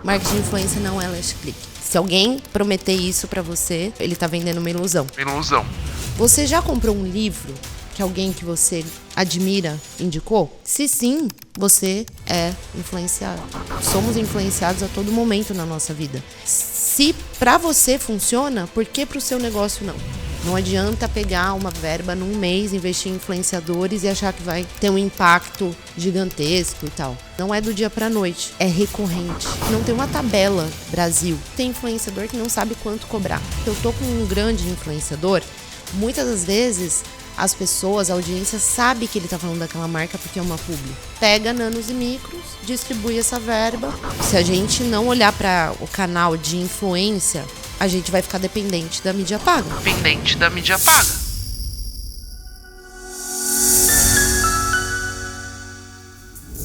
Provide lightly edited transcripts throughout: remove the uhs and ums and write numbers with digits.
Marketing de influência não é last click. Se alguém prometer isso pra você, ele tá vendendo uma ilusão. Você já comprou um livro que alguém que você admira indicou? Se sim, você é influenciado. Somos influenciados a todo momento na nossa vida. Se pra você funciona, por que pro seu negócio não? Não adianta pegar uma verba num mês, investir em influenciadores e achar que vai ter um impacto gigantesco e tal. Não é do dia pra noite, é recorrente. Não tem uma tabela, Brasil. Tem influenciador que não sabe quanto cobrar. Eu tô com um grande influenciador, muitas das vezes as pessoas, a audiência sabe que ele tá falando daquela marca porque é uma publi. Pega nanos e micros, distribui essa verba. Se a gente não olhar para o canal de influência, a gente vai ficar dependente da mídia paga.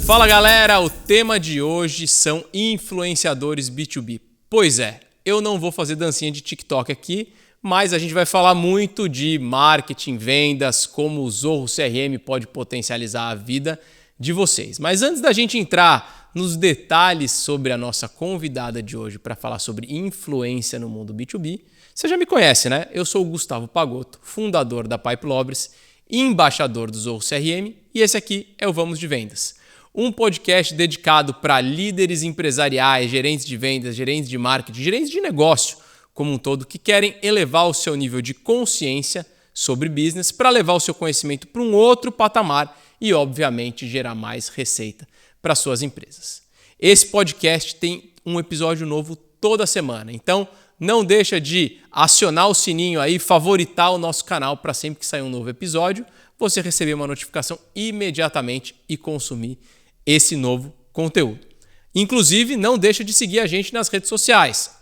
Fala galera, o tema de hoje são influenciadores B2B. Pois é, eu não vou fazer dancinha de TikTok aqui, mas a gente vai falar muito de marketing, vendas, como o Zorro CRM pode potencializar a vida de vocês. Mas antes da gente entrar nos detalhes sobre a nossa convidada de hoje para falar sobre influência no mundo B2B, você já me conhece, né? Eu sou o Gustavo Pagotto, fundador da Pipelobres, embaixador do Zorro CRM, e esse aqui é o Vamos de Vendas. Um podcast dedicado para líderes empresariais, gerentes de vendas, gerentes de marketing, gerentes de negócio, como um todo, que querem elevar o seu nível de consciência sobre business para levar o seu conhecimento para um outro patamar e, obviamente, gerar mais receita para suas empresas. Esse podcast tem um episódio novo toda semana, então não deixa de acionar o sininho aí, favoritar o nosso canal para sempre que sair um novo episódio, você receber uma notificação imediatamente e consumir esse novo conteúdo. Inclusive, não deixa de seguir a gente nas redes sociais,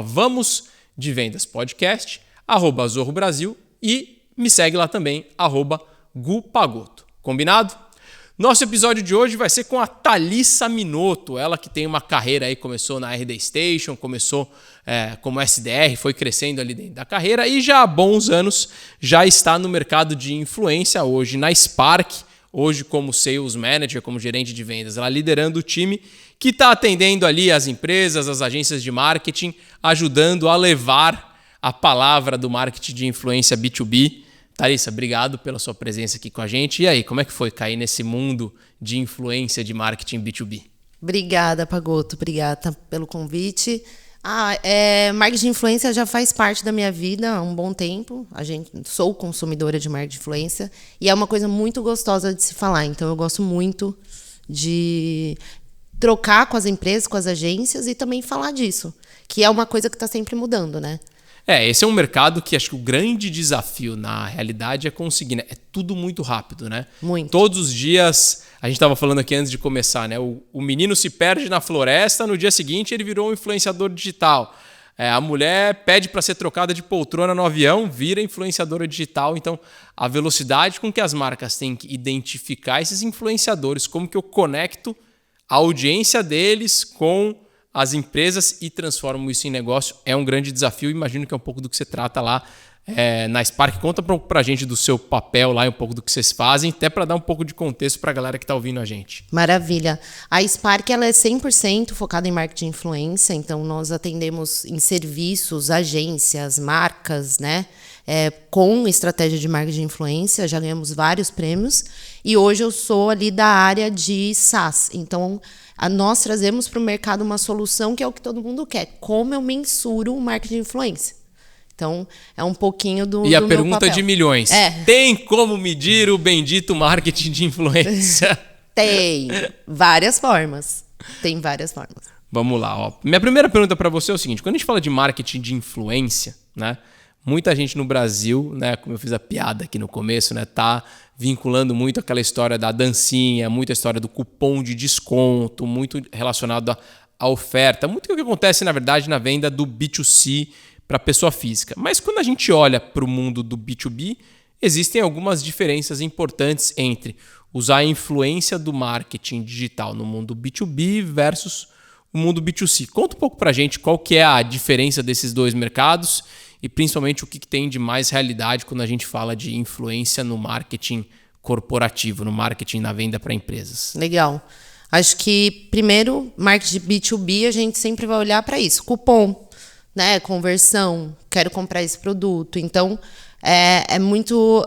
@Vamos de Vendas Podcast, @Zorro Brasil e me segue lá também, @Gupagotto. Combinado? Nosso episódio de hoje vai ser com a Thalissa Minotto, ela que tem uma carreira aí, começou na RD Station, começou como SDR, foi crescendo ali dentro da carreira e já há bons anos já está no mercado de influência, hoje na Spark, hoje como Sales Manager, como gerente de vendas, ela liderando o time que está atendendo ali as empresas, as agências de marketing, ajudando a levar a palavra do marketing de influência B2B. Thalissa, obrigado pela sua presença aqui com a gente. E aí, como é que foi cair nesse mundo de influência de marketing B2B? Obrigada, Pagotto. Obrigada pelo convite. Marketing de influência já faz parte da minha vida há um bom tempo. Sou consumidora de marketing de influência e é uma coisa muito gostosa de se falar. Então, eu gosto muito de trocar com as empresas, com as agências e também falar disso, que é uma coisa que está sempre mudando, né? Esse é um mercado que acho que o grande desafio na realidade é conseguir, né? É tudo muito rápido, né? Muito. Todos os dias, a gente estava falando aqui antes de começar, né? O menino se perde na floresta, no dia seguinte ele virou um influenciador digital. A mulher pede para ser trocada de poltrona no avião, vira influenciadora digital. Então, a velocidade com que as marcas têm que identificar esses influenciadores, como que eu conecto a audiência deles com as empresas e transformo isso em negócio, é um grande desafio. Imagino que é um pouco do que você trata lá na Spark. Conta pra gente do seu papel lá e um pouco do que vocês fazem, até para dar um pouco de contexto para a galera que está ouvindo a gente. Maravilha. A Spark ela é 100% focada em marketing de influência, então nós atendemos em serviços, agências, marcas, né? Com estratégia de marketing de influência, já ganhamos vários prêmios e hoje eu sou ali da área de SaaS. Então, nós trazemos para o mercado uma solução que é o que todo mundo quer. Como eu mensuro o marketing de influência? Então, é um pouquinho do E a meu pergunta papel. de milhões. Tem como medir o bendito marketing de influência? Tem várias formas. Vamos lá. Ó. Minha primeira pergunta para você é o seguinte. Quando a gente fala de marketing de influência, né? Muita gente no Brasil, né, como eu fiz a piada aqui no começo, né, tá vinculando muito aquela história da dancinha, muita história do cupom de desconto, muito relacionado à oferta, muito o que acontece, na verdade, na venda do B2C para pessoa física. Mas quando a gente olha para o mundo do B2B, existem algumas diferenças importantes entre usar a influência do marketing digital no mundo B2B versus o mundo B2C. Conta um pouco para a gente qual que é a diferença desses dois mercados e principalmente o que tem de mais realidade quando a gente fala de influência no marketing corporativo, no marketing na venda para empresas. Legal. Acho que, primeiro, marketing B2B, a gente sempre vai olhar para isso. Cupom, né? Conversão, quero comprar esse produto. Então, é muito...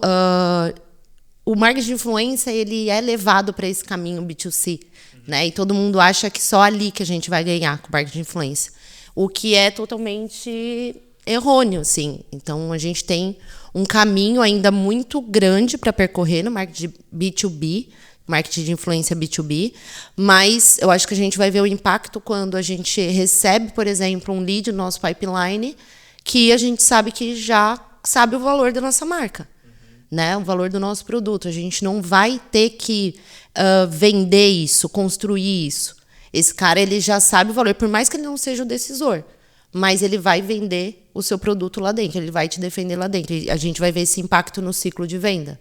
o marketing de influência, ele é levado para esse caminho B2C, né? E todo mundo acha que só ali que a gente vai ganhar com o marketing de influência. O que é totalmente errôneo, sim. Então, a gente tem um caminho ainda muito grande para percorrer no marketing B2B, marketing de influência B2B, mas eu acho que a gente vai ver o impacto quando a gente recebe, por exemplo, um lead no nosso pipeline que a gente sabe que já sabe o valor da nossa marca, né? O valor do nosso produto. A gente não vai ter que vender isso, construir isso. Esse cara, ele já sabe o valor, por mais que ele não seja o decisor, mas ele vai vender o seu produto lá dentro, ele vai te defender lá dentro. E a gente vai ver esse impacto no ciclo de venda,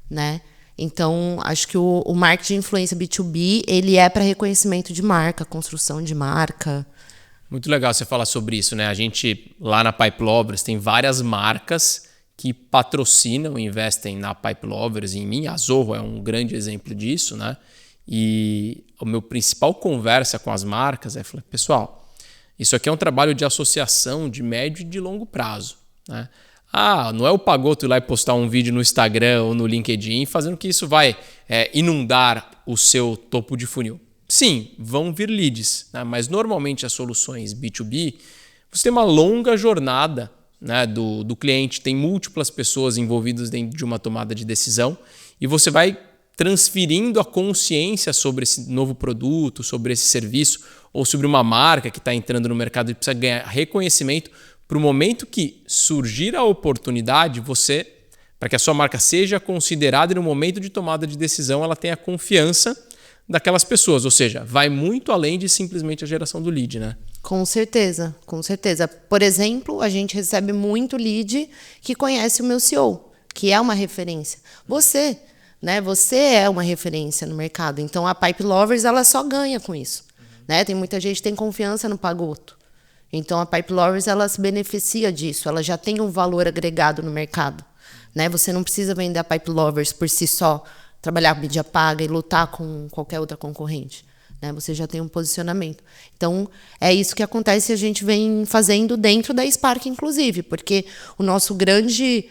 né? Então, acho que o marketing de influência B2B, ele é para reconhecimento de marca, construção de marca. Muito legal você falar sobre isso, né? A gente, lá na Pipe Lovers, tem várias marcas que patrocinam, investem na Pipe Lovers e em mim. A Zorro é um grande exemplo disso, né? E a minha principal conversa com as marcas é falar, pessoal, isso aqui é um trabalho de associação de médio e de longo prazo, né? Não é o Pagoto ir lá e postar um vídeo no Instagram ou no LinkedIn fazendo que isso vai inundar o seu topo de funil. Sim, vão vir leads, né? Mas normalmente as soluções B2B, você tem uma longa jornada, né, do cliente, tem múltiplas pessoas envolvidas dentro de uma tomada de decisão e você vai transferindo a consciência sobre esse novo produto, sobre esse serviço ou sobre uma marca que está entrando no mercado e precisa ganhar reconhecimento. Para o momento que surgir a oportunidade, para que a sua marca seja considerada e no momento de tomada de decisão, ela tenha confiança daquelas pessoas. Ou seja, vai muito além de simplesmente a geração do lead, né? Com certeza, com certeza. Por exemplo, a gente recebe muito lead que conhece o meu CEO, que é uma referência. Você, né? Você é uma referência no mercado. Então, a Pipe Lovers, ela só ganha com isso, né? Tem muita gente que tem confiança no Pagoto. Então, a Pipe Lovers, ela se beneficia disso. Ela já tem um valor agregado no mercado, né? Você não precisa vender a Pipe Lovers por si só, trabalhar com mídia paga e lutar com qualquer outra concorrente, né? Você já tem um posicionamento. Então, é isso que acontece e a gente vem fazendo dentro da Spark, inclusive, porque o nosso grande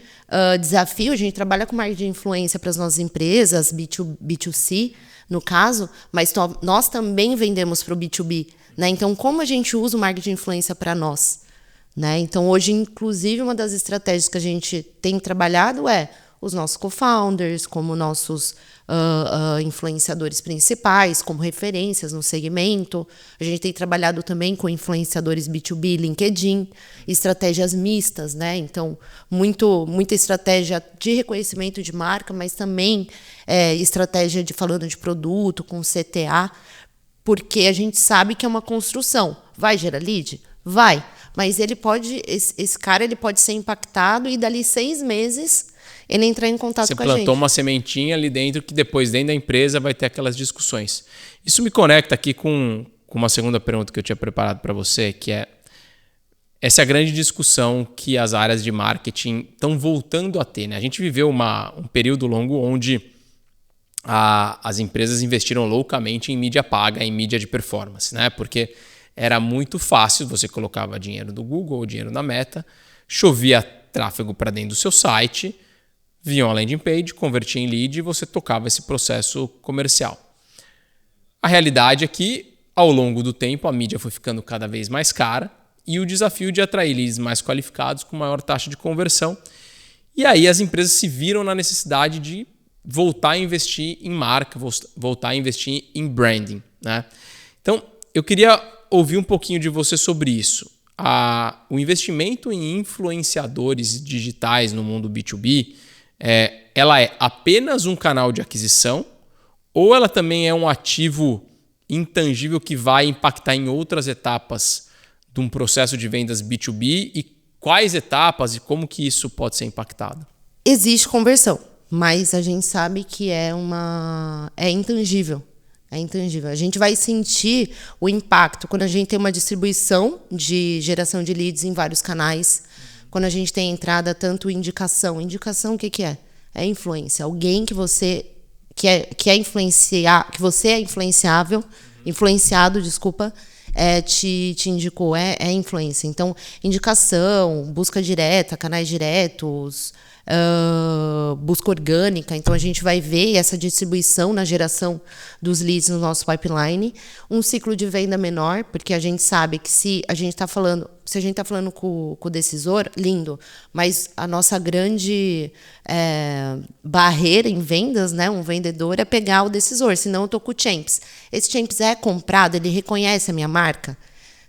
desafio, a gente trabalha com marketing de influência para as nossas empresas, B2C, no caso, mas nós também vendemos para o B2B, né? Então, como a gente usa o marketing de influência para nós, né? Então, hoje, inclusive, uma das estratégias que a gente tem trabalhado é os nossos co-founders, como nossos influenciadores principais, como referências no segmento. A gente tem trabalhado também com influenciadores B2B, LinkedIn, estratégias mistas, né? Então, muita estratégia de reconhecimento de marca, mas também estratégia falando de produto, com CTA, porque a gente sabe que é uma construção. Vai gerar lead? Vai. Mas esse cara ele pode ser impactado e dali 6 meses ele entrar em contato com a gente. Você plantou uma sementinha ali dentro que depois dentro da empresa vai ter aquelas discussões. Isso me conecta aqui com uma segunda pergunta que eu tinha preparado para você, que é essa é a grande discussão que as áreas de marketing estão voltando a ter, né? A gente viveu um período longo onde as empresas investiram loucamente em mídia paga, em mídia de performance, né? Porque era muito fácil, você colocava dinheiro do Google, dinheiro na Meta, chovia tráfego para dentro do seu site, vinha uma landing page, convertia em lead e você tocava esse processo comercial. A realidade é que, ao longo do tempo, a mídia foi ficando cada vez mais cara e o desafio de atrair leads mais qualificados com maior taxa de conversão. E aí as empresas se viram na necessidade de voltar a investir em marca, voltar a investir em branding, né? Então, eu queria ouvir um pouquinho de você sobre isso. O investimento em influenciadores digitais no mundo B2B, ela é apenas um canal de aquisição ou ela também é um ativo intangível que vai impactar em outras etapas de um processo de vendas B2B e quais etapas e como que isso pode ser impactado? Existe conversão, mas a gente sabe que é intangível. É intangível. A gente vai sentir o impacto quando a gente tem uma distribuição de geração de leads em vários canais, quando a gente tem entrada tanto indicação. Indicação, o que é? É influência. Alguém que você que é influenciar, que você é influenciado, desculpa, te indicou, é influência. Então, indicação, busca direta, canais diretos, busca orgânica. Então, a gente vai ver essa distribuição na geração dos leads no nosso pipeline. Um ciclo de venda menor, porque a gente sabe que se a gente está falando com o decisor, lindo, mas a nossa grande barreira em vendas, né, um vendedor, é pegar o decisor, senão eu estou com o Champs. Esse Champs é comprado, ele reconhece a minha marca,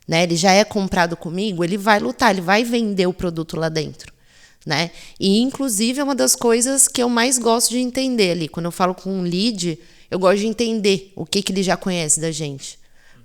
né, ele já é comprado comigo, ele vai lutar, ele vai vender o produto lá dentro. Né? E, inclusive, é uma das coisas que eu mais gosto de entender ali. Quando eu falo com um lead, eu gosto de entender o que ele já conhece da gente.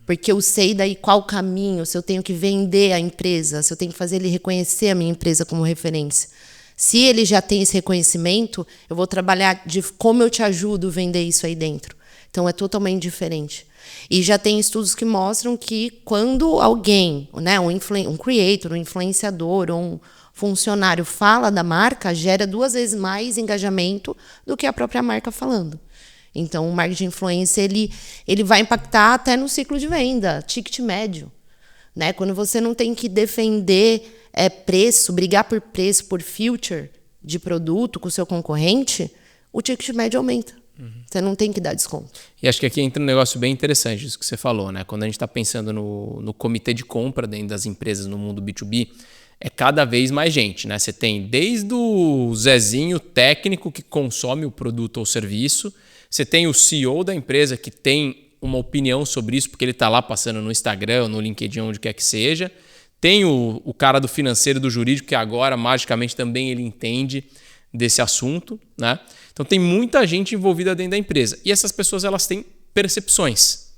Porque eu sei daí qual caminho, se eu tenho que vender a empresa, se eu tenho que fazer ele reconhecer a minha empresa como referência. Se ele já tem esse reconhecimento, eu vou trabalhar de como eu te ajudo a vender isso aí dentro. Então, é totalmente diferente. E já tem estudos que mostram que quando alguém, né, um creator, um influenciador, ou um funcionário fala da marca, gera 2 vezes mais engajamento do que a própria marca falando. Então, o marketing de influência ele vai impactar até no ciclo de venda, ticket médio. Né? Quando você não tem que defender preço, brigar por preço, por future de produto com o seu concorrente, o ticket médio aumenta. Você não tem que dar desconto. E acho que aqui entra um negócio bem interessante, isso que você falou. Né? Quando a gente está pensando no comitê de compra dentro das empresas no mundo B2B, é cada vez mais gente, né? Você tem desde o Zezinho técnico que consome o produto ou serviço, você tem o CEO da empresa que tem uma opinião sobre isso, porque ele está lá passando no Instagram, no LinkedIn, onde quer que seja. Tem o cara do financeiro, do jurídico, que agora, magicamente, também ele entende desse assunto, né? Então, tem muita gente envolvida dentro da empresa. E essas pessoas, elas têm percepções.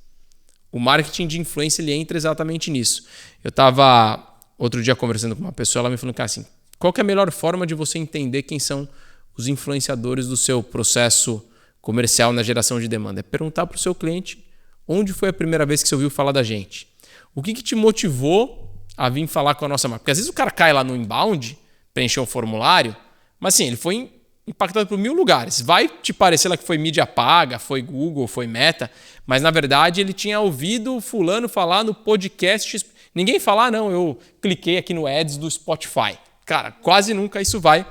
O marketing de influência, ele entra exatamente nisso. Eu estava outro dia conversando com uma pessoa, ela me falou que assim, qual que é a melhor forma de você entender quem são os influenciadores do seu processo comercial na geração de demanda? É perguntar para o seu cliente onde foi a primeira vez que você ouviu falar da gente. O que te motivou a vir falar com a nossa marca? Porque às vezes o cara cai lá no inbound, preencher um formulário, mas assim, ele foi impactado por 1000 lugares. Vai te parecer lá que foi mídia paga, foi Google, foi Meta, mas na verdade ele tinha ouvido fulano falar no podcast. Ninguém fala, não, eu cliquei aqui no Ads do Spotify. Cara, quase nunca isso vai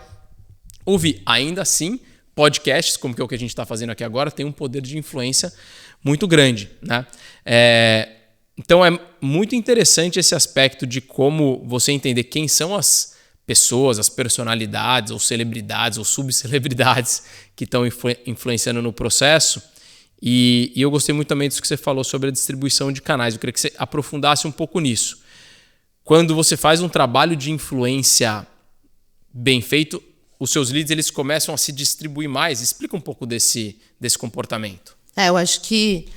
ouvir. Ainda assim, podcasts, como que é o que a gente está fazendo aqui agora, tem um poder de influência muito grande. Né? Então é muito interessante esse aspecto de como você entender quem são as pessoas, as personalidades, ou celebridades, ou subcelebridades que estão influenciando no processo. E eu gostei muito também disso que você falou sobre a distribuição de canais. Eu queria que você aprofundasse um pouco nisso. Quando você faz um trabalho de influência bem feito, os seus leads eles começam a se distribuir mais. Explica um pouco desse comportamento. Eu acho que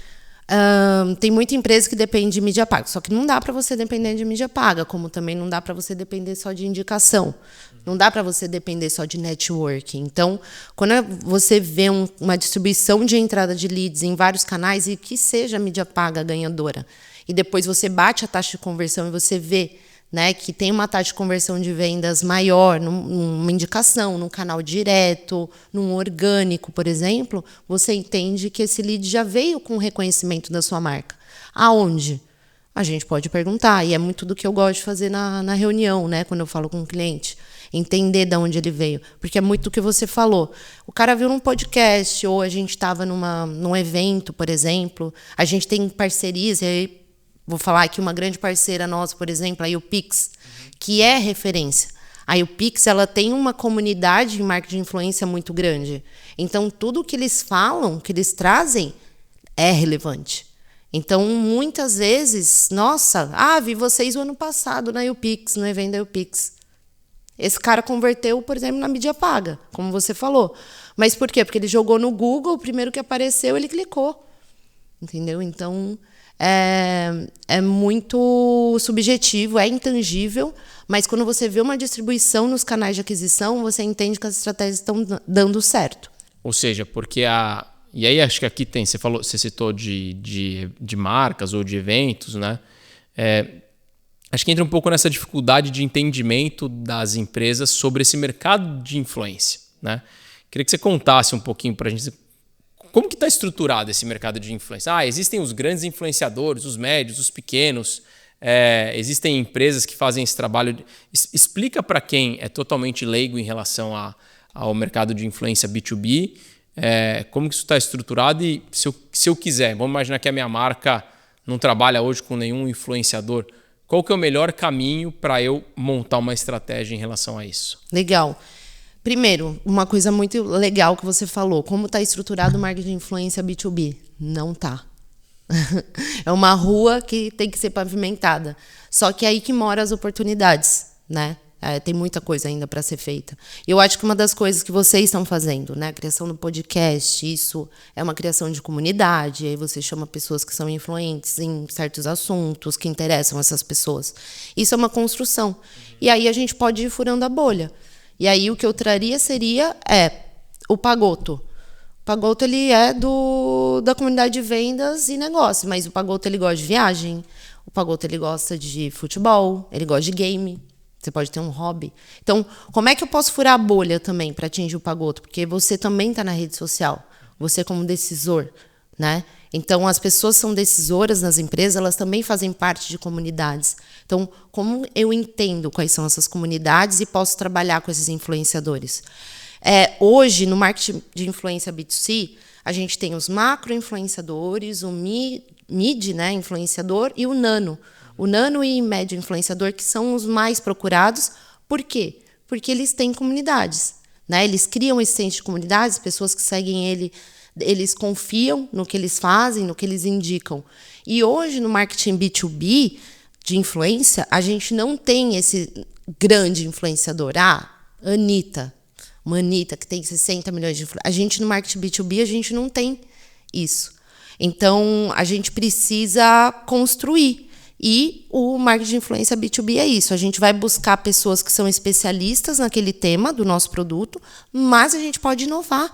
tem muita empresa que depende de mídia paga. Só que não dá para você depender de mídia paga, como também não dá para você depender só de indicação. Não dá para você depender só de networking. Então, quando você vê uma distribuição de entrada de leads em vários canais, e que seja mídia paga ganhadora, e depois você bate a taxa de conversão e você vê, né, que tem uma taxa de conversão de vendas maior numa indicação, num canal direto, num orgânico, por exemplo, você entende que esse lead já veio com o reconhecimento da sua marca. Aonde? A gente pode perguntar, e é muito do que eu gosto de fazer na reunião, né, quando eu falo com o cliente. Entender de onde ele veio. Porque é muito do que você falou. O cara viu num podcast, ou a gente estava num evento, por exemplo. A gente tem parcerias, e aí vou falar aqui uma grande parceira nossa, por exemplo, a UPix, que é referência. A UPix, ela tem uma comunidade em marketing de influência muito grande. Então, tudo que eles falam, que eles trazem, é relevante. Então, muitas vezes, nossa, vi vocês o ano passado na UPix, no evento da UPix. Esse cara converteu, por exemplo, na mídia paga, como você falou. Mas por quê? Porque ele jogou no Google, o primeiro que apareceu, ele clicou. Entendeu? Então, é muito subjetivo, é intangível, mas quando você vê uma distribuição nos canais de aquisição, você entende que as estratégias estão dando certo. Ou seja, porque E aí acho que aqui tem, você citou de marcas ou de eventos, né? Acho que entra um pouco nessa dificuldade de entendimento das empresas sobre esse mercado de influência, né? Queria que você contasse um pouquinho para a gente como que está estruturado esse mercado de influência? Existem os grandes influenciadores, os médios, os pequenos, existem empresas que fazem esse trabalho. Explica para quem é totalmente leigo em relação ao mercado de influência B2B, como que isso está estruturado e se eu quiser, vamos imaginar que a minha marca não trabalha hoje com nenhum influenciador, qual que é o melhor caminho para eu montar uma estratégia em relação a isso? Legal. Primeiro, uma coisa muito legal que você falou, como está estruturado o marketing de influência B2B? Não está. É uma rua que tem que ser pavimentada. Só que é aí que moram as oportunidades, né? Tem muita coisa ainda para ser feita. Eu acho que uma das coisas que vocês estão fazendo, né? A criação do podcast, isso é uma criação de comunidade. Aí você chama pessoas que são influentes em certos assuntos, que interessam essas pessoas. Isso é uma construção. E aí a gente pode ir furando a bolha. E aí o que eu traria seria o Pagoto. O Pagoto ele é da comunidade de vendas e negócio, mas o Pagoto ele gosta de viagem, o Pagoto ele gosta de futebol, ele gosta de game. Você pode ter um hobby. Então, como é que eu posso furar a bolha também para atingir o Pagoto? Porque você também está na rede social, você como decisor, né? Então, as pessoas são decisoras nas empresas, elas também fazem parte de comunidades. Então, como eu entendo quais são essas comunidades e posso trabalhar com esses influenciadores? Hoje, no marketing de influência B2C, a gente tem os macro-influenciadores, o mid, né, influenciador, e o nano. O nano e médio influenciador, que são os mais procurados. Por quê? Porque eles têm comunidades, né? Eles criam esse senso de comunidades, pessoas que seguem eles confiam no que eles fazem, no que eles indicam. E hoje, no marketing B2B de influência, a gente não tem esse grande influenciador. Uma Anitta, que tem 60 milhões de influências. A gente, no marketing B2B, a gente não tem isso. Então, a gente precisa construir. E o marketing de influência B2B é isso. A gente vai buscar pessoas que são especialistas naquele tema do nosso produto, mas a gente pode inovar.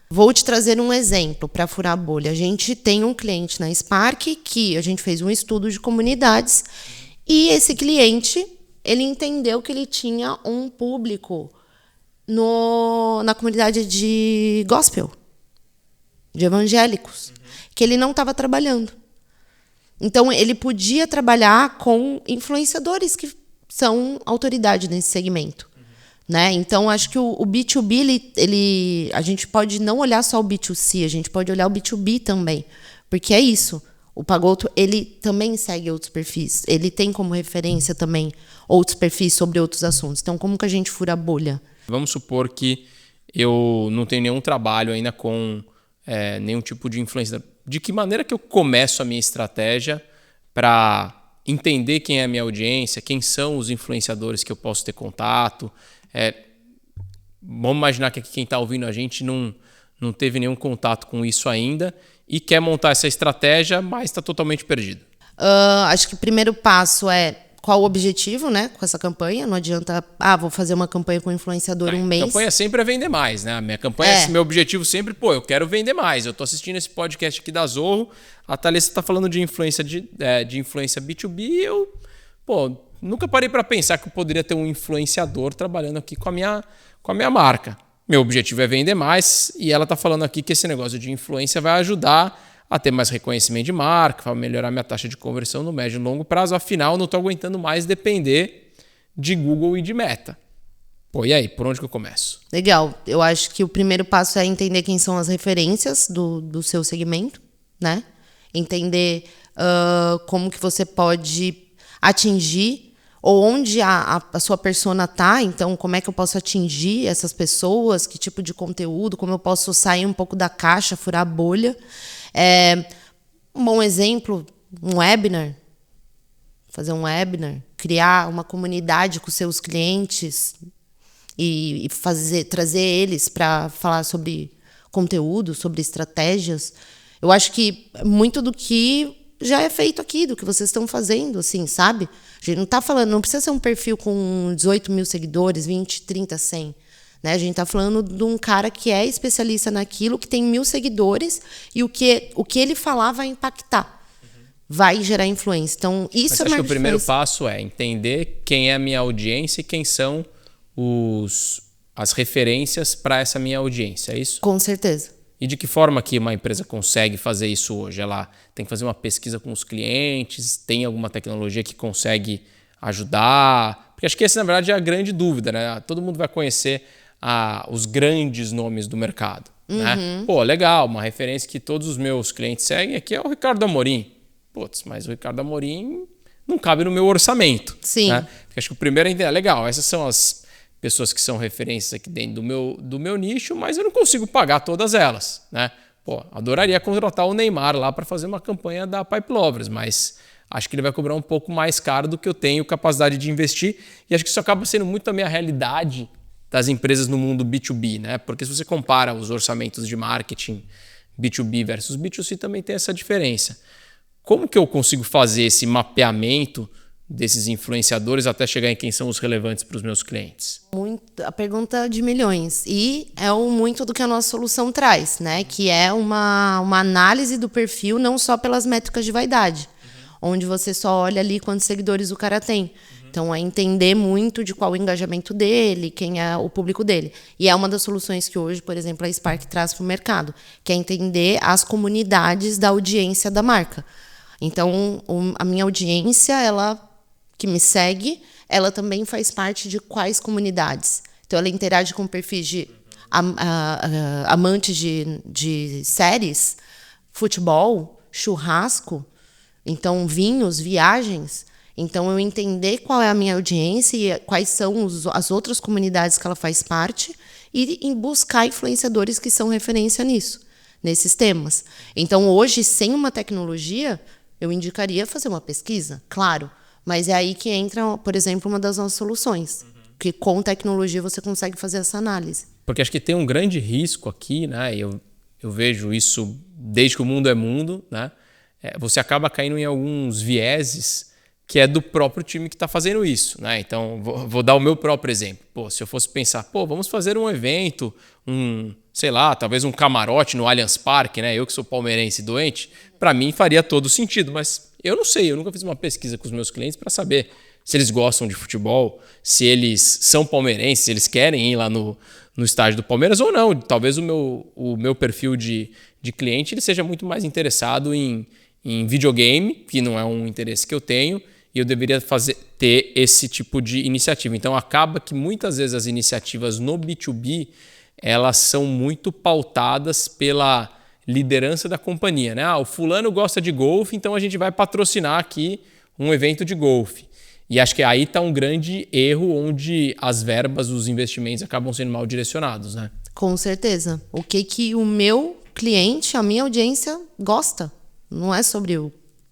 Vou te trazer um exemplo para furar a bolha. A gente tem um cliente na Spark que a gente fez um estudo de comunidades e esse cliente, ele entendeu que ele tinha um público na comunidade de gospel, de evangélicos, que ele não estava trabalhando. Então, ele podia trabalhar com influenciadores que são autoridade nesse segmento. Né? Então, acho que o B2B, a gente pode não olhar só o B2C, a gente pode olhar o B2B também. Porque é isso. O Pagoto, ele também segue outros perfis. Ele tem como referência também outros perfis sobre outros assuntos. Então, como que a gente fura a bolha? Vamos supor que eu não tenho nenhum trabalho ainda com nenhum tipo de influência. De que maneira que eu começo a minha estratégia para entender quem é a minha audiência, quem são os influenciadores que eu posso ter contato? Vamos imaginar que quem está ouvindo a gente não teve nenhum contato com isso ainda e quer montar essa estratégia, mas está totalmente perdido. Acho que o primeiro passo é qual o objetivo, né, com essa campanha. Não adianta, vou fazer uma campanha com influenciador um mês. A campanha sempre é vender mais, né? A minha campanha, meu objetivo sempre, eu quero vender mais. Eu estou assistindo esse podcast aqui da Zorro, a Thalissa está falando de influência de influência B2B e eu, nunca parei para pensar que eu poderia ter um influenciador trabalhando aqui com a minha marca. Meu objetivo é vender mais e ela está falando aqui que esse negócio de influência vai ajudar a ter mais reconhecimento de marca, vai melhorar minha taxa de conversão no médio e longo prazo. Afinal, não estou aguentando mais depender de Google e de Meta. E aí, por onde que eu começo? Legal. Eu acho que o primeiro passo é entender quem são as referências do seu segmento, né? Entender como que você pode atingir ou onde a sua persona está. Então, como é que eu posso atingir essas pessoas, que tipo de conteúdo, como eu posso sair um pouco da caixa, furar a bolha. Um bom exemplo, um webinar. Fazer um webinar, criar uma comunidade com seus clientes e trazer eles para falar sobre conteúdo, sobre estratégias. Eu acho que muito do que já é feito aqui, do que vocês estão fazendo, assim, sabe? A gente não está falando, não precisa ser um perfil com 18 mil seguidores, 20, 30, 100. Né? A gente está falando de um cara que é especialista naquilo, que tem 1000 seguidores e o que ele falar vai impactar, vai gerar influência. Então, isso é acho que o primeiro passo é entender quem é a minha audiência e quem são as referências para essa minha audiência, é isso? Com certeza. E de que forma que uma empresa consegue fazer isso hoje? Ela tem que fazer uma pesquisa com os clientes? Tem alguma tecnologia que consegue ajudar? Porque acho que essa, na verdade, é a grande dúvida, né? Todo mundo vai conhecer os grandes nomes do mercado. Né? Pô, legal, uma referência que todos os meus clientes seguem aqui é o Ricardo Amorim. Putz, mas o Ricardo Amorim não cabe no meu orçamento. Sim. Né? Porque acho que o primeiro é entender, legal, essas são as pessoas que são referências aqui dentro do meu nicho, mas eu não consigo pagar todas elas. Né? Pô, adoraria contratar o Neymar lá para fazer uma campanha da Pipe Lovers, mas acho que ele vai cobrar um pouco mais caro do que eu tenho capacidade de investir. E acho que isso acaba sendo muito também a realidade das empresas no mundo B2B, né? Porque se você compara os orçamentos de marketing B2B versus B2C, também tem essa diferença. Como que eu consigo fazer esse mapeamento desses influenciadores até chegar em quem são os relevantes para os meus clientes? A pergunta de milhões. E é muito do que a nossa solução traz, né? Que é uma análise do perfil, não só pelas métricas de vaidade, onde você só olha ali quantos seguidores o cara tem. Então, é entender muito de qual o engajamento dele, quem é o público dele. E é uma das soluções que hoje, por exemplo, a Spark traz para o mercado, que é entender as comunidades da audiência da marca. Então, a minha audiência, ela que me segue, ela também faz parte de quais comunidades. Então, ela interage com perfis de amantes de séries, futebol, churrasco, então vinhos, viagens. Então, eu entender qual é a minha audiência e quais são as outras comunidades que ela faz parte e buscar influenciadores que são referência nisso, nesses temas. Então, hoje, sem uma tecnologia, eu indicaria fazer uma pesquisa, claro, mas é aí que entra, por exemplo, uma das nossas soluções, que com tecnologia você consegue fazer essa análise. Porque acho que tem um grande risco aqui, né? Eu vejo isso desde que o mundo é mundo, né? Você acaba caindo em alguns vieses que é do próprio time que está fazendo isso, né? Então, vou dar o meu próprio exemplo. Pô, se eu fosse pensar, vamos fazer um evento, sei lá, talvez um camarote no Allianz Parque, né? Eu que sou palmeirense doente, para mim faria todo sentido, mas eu não sei, eu nunca fiz uma pesquisa com os meus clientes para saber se eles gostam de futebol, se eles são palmeirenses, se eles querem ir lá no estádio do Palmeiras ou não. Talvez o meu perfil de cliente ele seja muito mais interessado em videogame, que não é um interesse que eu tenho, e eu deveria ter esse tipo de iniciativa. Então, acaba que muitas vezes as iniciativas no B2B elas são muito pautadas pela liderança da companhia. Né? O fulano gosta de golfe, então a gente vai patrocinar aqui um evento de golfe. E acho que aí está um grande erro onde as verbas, os investimentos acabam sendo mal direcionados. Né? Com certeza. O que o meu cliente, a minha audiência gosta. Não é sobre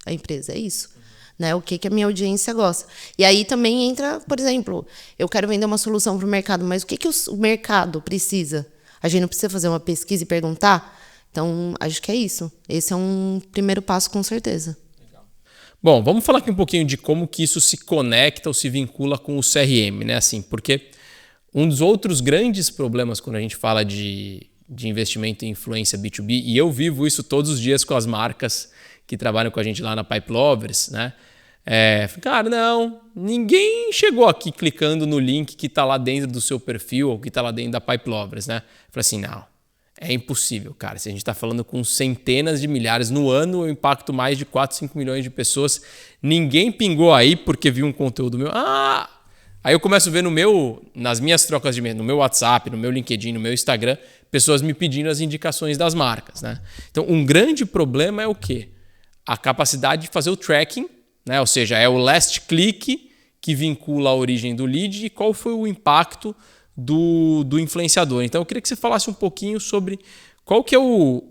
a empresa, é isso. Né? O que a minha audiência gosta. E aí também entra, por exemplo, eu quero vender uma solução para o mercado, mas o que o mercado precisa? A gente não precisa fazer uma pesquisa e perguntar? Então, acho que é isso. Esse é um primeiro passo, com certeza. Legal. Bom, vamos falar aqui um pouquinho de como que isso se conecta ou se vincula com o CRM, né? Assim, porque um dos outros grandes problemas quando a gente fala de investimento em influência B2B, e eu vivo isso todos os dias com as marcas que trabalham com a gente lá na Pipe Lovers, né? Cara, não, ninguém chegou aqui clicando no link que está lá dentro do seu perfil ou que está lá dentro da Pipe Lovers, né? Falei assim, não, é impossível, cara. Se a gente está falando com centenas de milhares no ano, eu impacto mais de 4, 5 milhões de pessoas. Ninguém pingou aí porque viu um conteúdo meu. Aí eu começo a ver nas minhas trocas de e-mail, no meu WhatsApp, no meu LinkedIn, no meu Instagram, pessoas me pedindo as indicações das marcas. Né? Então, um grande problema é o quê? A capacidade de fazer o tracking, né? Ou seja, é o last click que vincula a origem do lead e qual foi o impacto do influenciador. Então, eu queria que você falasse um pouquinho sobre qual que é o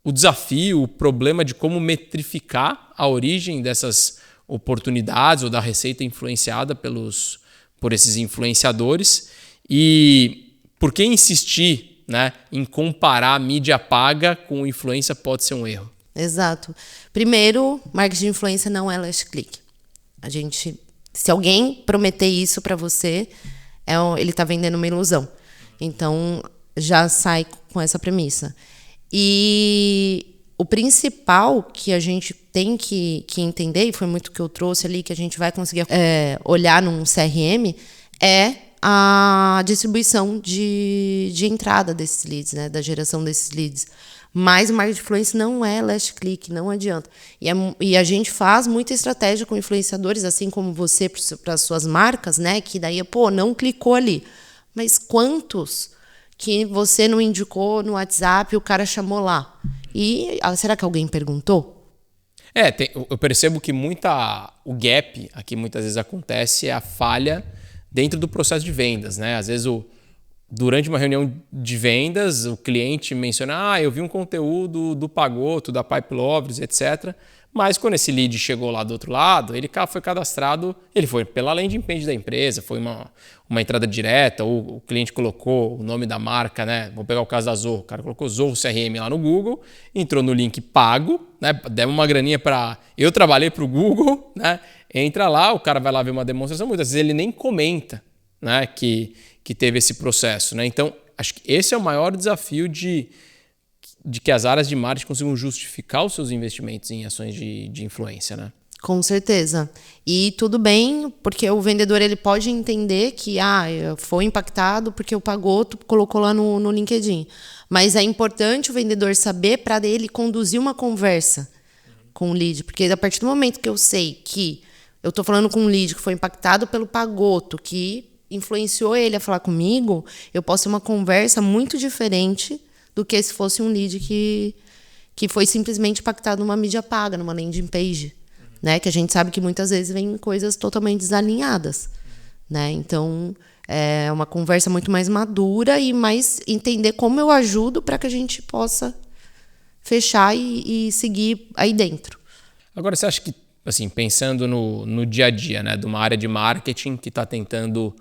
desafio, o problema de como metrificar a origem dessas oportunidades ou da receita influenciada por esses influenciadores e por que insistir, né, em comparar a mídia paga com influência pode ser um erro. Exato. Primeiro, marketing de influência não é last click. Se alguém prometer isso para você, ele está vendendo uma ilusão. Então, já sai com essa premissa. E o principal que a gente tem que entender, e foi muito o que eu trouxe ali, que a gente vai conseguir olhar num CRM, é a distribuição de entrada desses leads, né, da geração desses leads. Mas o marketing de influência não é last click, não adianta. E a gente faz muita estratégia com influenciadores, assim como você para as suas marcas, né? Que daí, não clicou ali. Mas quantos que você não indicou no WhatsApp e o cara chamou lá? E será que alguém perguntou? Eu percebo que o gap aqui muitas vezes acontece é a falha dentro do processo de vendas, né? Às vezes durante uma reunião de vendas, o cliente menciona, eu vi um conteúdo do Pagoto, da Pipe Lovers, etc. Mas quando esse lead chegou lá do outro lado, ele foi cadastrado, ele foi pela landing page da empresa, foi uma entrada direta, ou o cliente colocou o nome da marca, né? Vou pegar o caso da Zorro, o cara colocou Zorro CRM lá no Google, entrou no link pago, né? Deu uma graninha para... Eu trabalhei para o Google, né? Entra lá, o cara vai lá ver uma demonstração, muitas vezes ele nem comenta, né? Que teve esse processo, né? Então, acho que esse é o maior desafio de que as áreas de marketing consigam justificar os seus investimentos em ações de influência, né? Com certeza. E tudo bem, porque o vendedor ele pode entender que foi impactado porque o Pagoto colocou lá no LinkedIn. Mas é importante o vendedor saber para ele conduzir uma conversa com o lead. Porque a partir do momento que eu sei que eu estou falando com um lead que foi impactado pelo Pagoto, que influenciou ele a falar comigo, eu posso ter uma conversa muito diferente do que se fosse um lead que foi simplesmente impactado numa mídia paga, numa landing page, né? Que a gente sabe que muitas vezes vem coisas totalmente desalinhadas, né? Então, é uma conversa muito mais madura e mais entender como eu ajudo para que a gente possa fechar e seguir aí dentro. Agora, você acha que, assim, pensando no dia a dia, né, de uma área de marketing que está tentando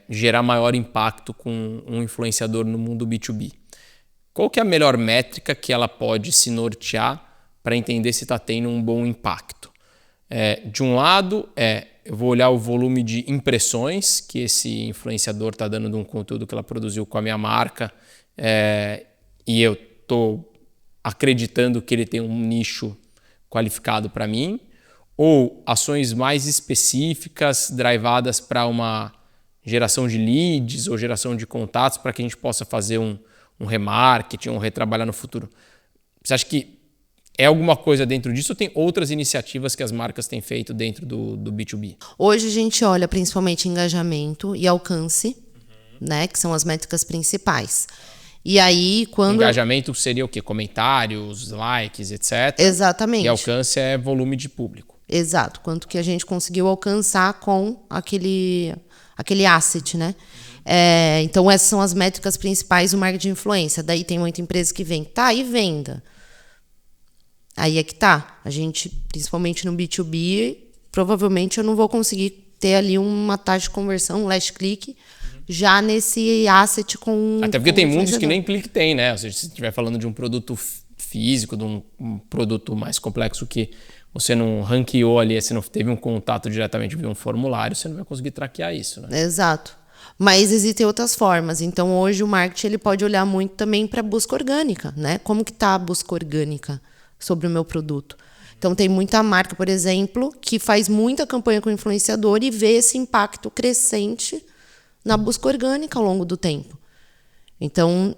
gerar maior impacto com um influenciador no mundo B2B, qual que é a melhor métrica que ela pode se nortear para entender se está tendo um bom impacto? De um lado, eu vou olhar o volume de impressões que esse influenciador está dando de um conteúdo que ela produziu com a minha marca e eu estou acreditando que ele tem um nicho qualificado para mim, ou ações mais específicas, drivadas para uma geração de leads ou geração de contatos para que a gente possa fazer um remarketing, um retrabalhar no futuro. Você acha que é alguma coisa dentro disso ou tem outras iniciativas que as marcas têm feito dentro do B2B? Hoje a gente olha principalmente engajamento e alcance, né, que são as métricas principais. E aí, quando... Engajamento seria o quê? Comentários, likes, etc. Exatamente. E alcance é volume de público. Exato. Quanto que a gente conseguiu alcançar com aquele asset, né? Então, essas são as métricas principais do marketing de influência. Daí tem muita empresa que vem, e venda? Aí é que tá. A gente, principalmente no B2B, provavelmente eu não vou conseguir ter ali uma taxa de conversão, um last click, já nesse asset com... Até porque tem muitos que nem clique tem, né? Ou seja, se estiver falando de um produto físico, de um produto mais complexo que você não ranqueou ali, você não teve um contato diretamente via um formulário, você não vai conseguir traquear isso, né? Exato. Mas existem outras formas. Então, hoje o marketing ele pode olhar muito também para a busca orgânica, né? Como que está a busca orgânica sobre o meu produto? Então, tem muita marca, por exemplo, que faz muita campanha com influenciador e vê esse impacto crescente na busca orgânica ao longo do tempo. Então,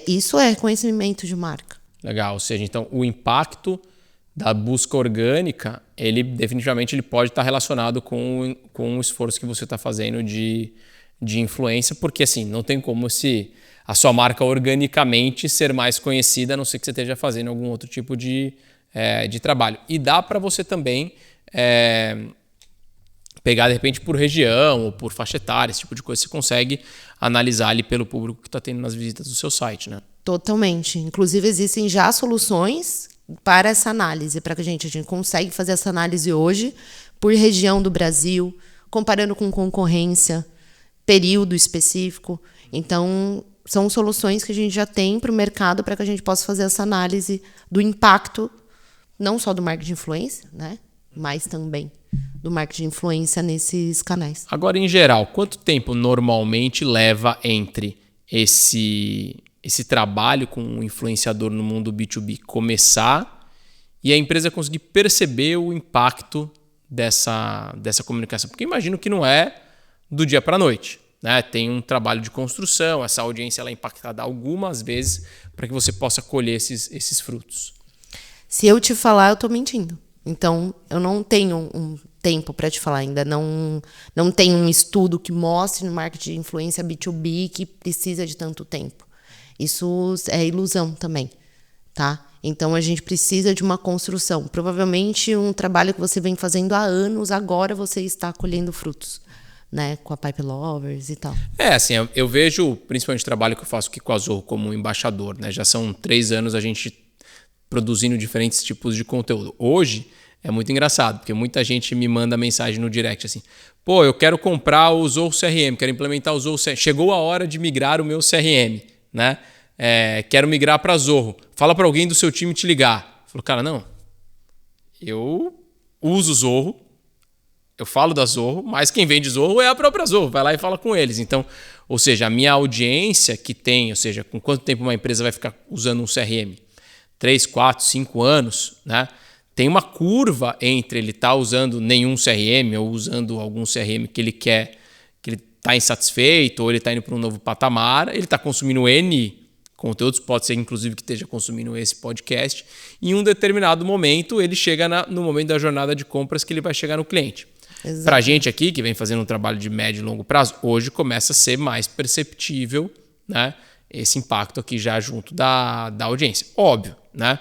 isso é conhecimento de marca. Legal. Ou seja, então, o impacto da busca orgânica, ele definitivamente ele pode estar relacionado com o esforço que você está fazendo de influência, porque assim, não tem como se a sua marca organicamente ser mais conhecida, a não ser que você esteja fazendo algum outro tipo de trabalho. E dá para você também pegar, de repente, por região ou por faixa etária, esse tipo de coisa, você consegue analisar ali pelo público que está tendo nas visitas do seu site, né? Totalmente. Inclusive, existem já soluções para essa análise, para que a gente consegue fazer essa análise hoje por região do Brasil, comparando com concorrência, período específico. Então, são soluções que a gente já tem para o mercado para que a gente possa fazer essa análise do impacto, não só do marketing de influência, né? Mas também do marketing de influência nesses canais. Agora, em geral, quanto tempo normalmente leva entre esse trabalho com um influenciador no mundo B2B começar e a empresa conseguir perceber o impacto dessa comunicação? Porque imagino que não é do dia para a noite, né? Tem um trabalho de construção, essa audiência ela é impactada algumas vezes para que você possa colher esses frutos. Se eu te falar, eu estou mentindo. Então, eu não tenho um tempo para te falar ainda. Não tem um estudo que mostre no marketing de influência B2B que precisa de tanto tempo. Isso é ilusão também, tá? Então, a gente precisa de uma construção. Provavelmente, um trabalho que você vem fazendo há anos, agora você está colhendo frutos, né? Com a Pipe Lovers e tal. Assim, eu vejo, principalmente o trabalho que eu faço aqui com a Zorro como embaixador, né? Já são 3 anos a gente produzindo diferentes tipos de conteúdo. Hoje é muito engraçado, porque muita gente me manda mensagem no direct assim: pô, eu quero comprar o Zorro CRM, quero implementar o Zorro CRM. Chegou a hora de migrar o meu CRM, né? Quero migrar para Zorro. Fala para alguém do seu time te ligar. Falou, cara, não. Eu uso Zorro, eu falo da Zorro, mas quem vende Zorro é a própria Zorro. Vai lá e fala com eles. Então, ou seja, a minha audiência que tem, ou seja, com quanto tempo uma empresa vai ficar usando um CRM? 3, 4, 5 anos, né? Tem uma curva entre ele estar usando nenhum CRM ou usando algum CRM que ele quer, que ele está insatisfeito ou ele está indo para um novo patamar, ele está consumindo N conteúdos, pode ser inclusive que esteja consumindo esse podcast, e em um determinado momento ele chega no momento da jornada de compras que ele vai chegar no cliente. Para a gente aqui, que vem fazendo um trabalho de médio e longo prazo, hoje começa a ser mais perceptível, né, esse impacto aqui já junto da audiência. Óbvio, né?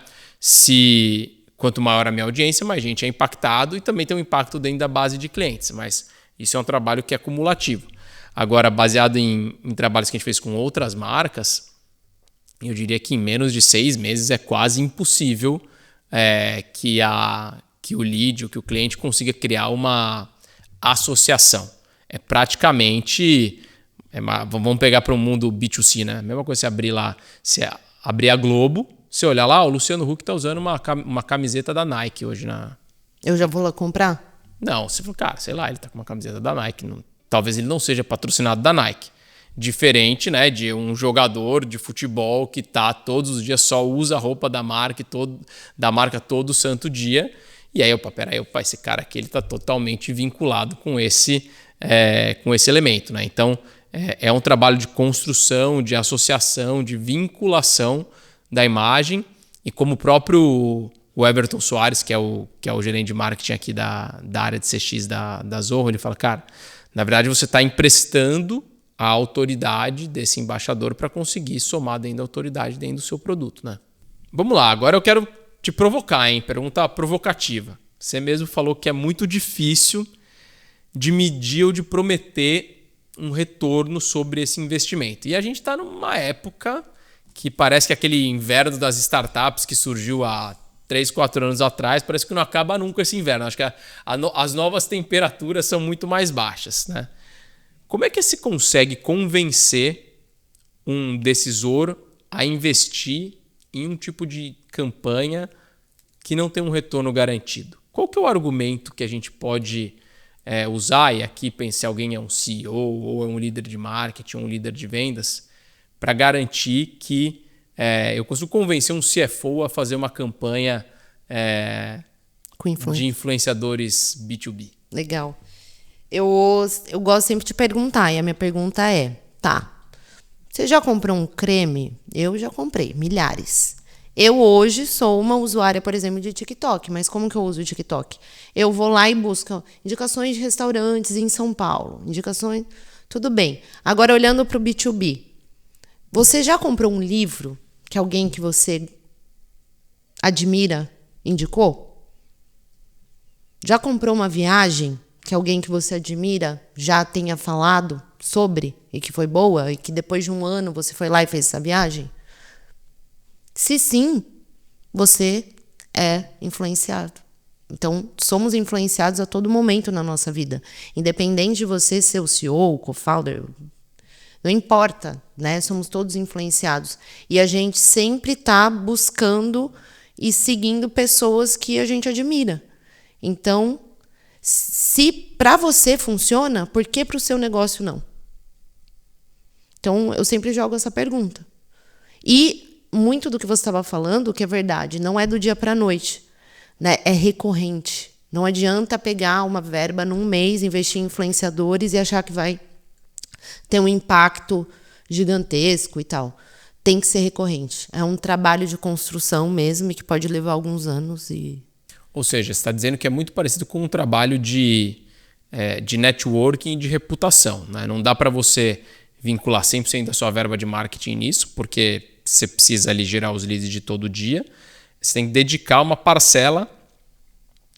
Quanto maior a minha audiência, mais gente é impactado e também tem um impacto dentro da base de clientes, mas isso é um trabalho que é cumulativo. Agora, baseado em trabalhos que a gente fez com outras marcas, eu diria que em menos de 6 meses é quase impossível que o lead ou que o cliente consiga criar uma associação. É praticamente... vamos pegar para o mundo B2C, né? Mesma coisa você abrir lá, você abrir a Globo, você olhar lá, o Luciano Huck está usando uma camiseta da Nike hoje na... Eu já vou lá comprar? Não, você falou, cara, sei lá, ele está com uma camiseta da Nike. Talvez ele não seja patrocinado da Nike. Diferente, né, de um jogador de futebol que tá todos os dias, só usa a roupa da marca todo santo dia. E aí, esse cara aqui ele está totalmente vinculado com esse elemento, né? Então, é um trabalho de construção, de associação, de vinculação da imagem. E como o próprio Everton Soares, que é o gerente de marketing aqui da área de CX da Zorro, ele fala, cara, na verdade você está emprestando a autoridade desse embaixador para conseguir somar dentro da autoridade dentro do seu produto, né? Vamos lá, agora eu quero te provocar, hein? Pergunta provocativa. Você mesmo falou que é muito difícil de medir ou de prometer um retorno sobre esse investimento. E a gente está numa época que parece que aquele inverno das startups que surgiu há 3, 4 anos atrás, parece que não acaba nunca esse inverno. Acho que as novas temperaturas são muito mais baixas, né? Como é que se consegue convencer um decisor a investir em um tipo de campanha que não tem um retorno garantido? Qual que é o argumento que a gente pode usar, e aqui pensar alguém é um CEO ou é um líder de marketing ou um líder de vendas, para garantir que eu consigo convencer um CFO a fazer uma campanha de influenciadores B2B? Legal. Eu gosto sempre de perguntar, e a minha pergunta é, você já comprou um creme? Eu já comprei, milhares. Eu hoje sou uma usuária, por exemplo, de TikTok, mas como que eu uso o TikTok? Eu vou lá e busco indicações de restaurantes em São Paulo, indicações, tudo bem. Agora, olhando para o B2B, você já comprou um livro que alguém que você admira indicou? Já comprou uma viagem que alguém que você admira já tenha falado sobre e que foi boa e que depois de um ano você foi lá e fez essa viagem? Se sim, você é influenciado. Então, somos influenciados a todo momento na nossa vida. Independente de você ser o CEO, o co-founder, não importa, né? Somos todos influenciados. E a gente sempre está buscando e seguindo pessoas que a gente admira. Então, se para você funciona, por que para o seu negócio não? Então, eu sempre jogo essa pergunta. E muito do que você estava falando, que é verdade, não é do dia para a noite, né? É recorrente. Não adianta pegar uma verba num mês, investir em influenciadores e achar que vai ter um impacto gigantesco e tal. Tem que ser recorrente. É um trabalho de construção mesmo e que pode levar alguns anos. Ou seja, você está dizendo que é muito parecido com um trabalho de networking e de reputação, né? Não dá para você vincular 100% da sua verba de marketing nisso, porque você precisa ali gerar os leads de todo dia. Você tem que dedicar uma parcela